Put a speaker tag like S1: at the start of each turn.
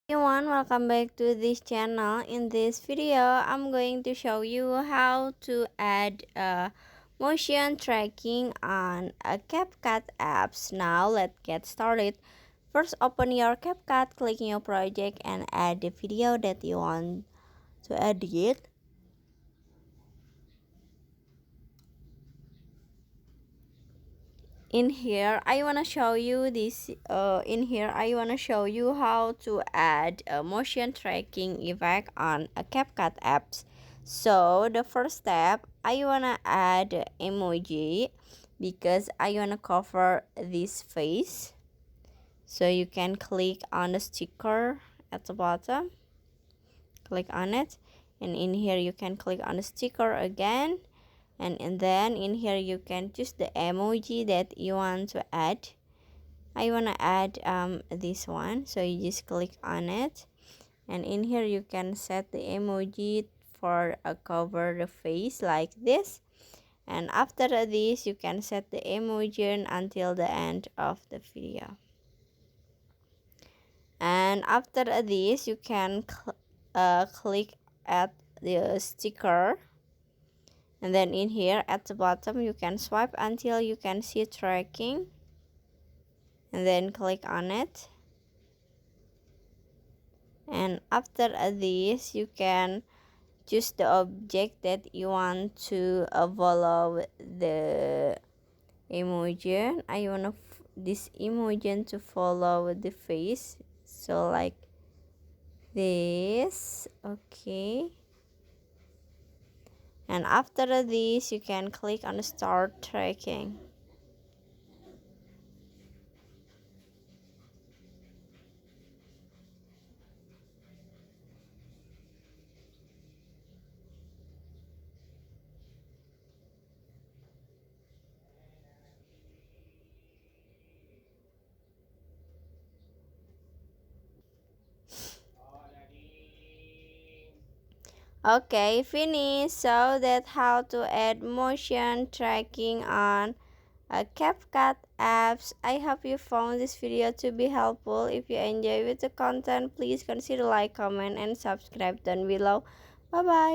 S1: Everyone, welcome back to this channel. In this video, I'm going to show you how to add motion tracking on a CapCut apps. Now let's get started. First, open your CapCut, click new project, and add the video that you want to edit. In here I want to show you how to add a motion tracking effect on a CapCut apps. So the first step, I want to add emoji because I want to cover this face. So you can click on the sticker at the bottom, click on it, and in here you can click on the sticker again, and then in here you can choose the emoji that you want to add. I want to add this one, so you just click on it, and in here you can set the emoji for cover the face like this, and after this you can set the emoji until the end of the video. And after this you can click at the sticker, and then in here at the bottom you can swipe until you can see tracking, and then click on it. And after this you can choose the object that you want to follow the emoji. I want this emoji to follow the face, so like this. Okay, and after this you can click on start tracking. Okay, finish. So that's how to add motion tracking on a CapCut apps. I hope you found this video to be helpful. If you enjoy with the content, please consider like, comment, and subscribe down below. Bye bye.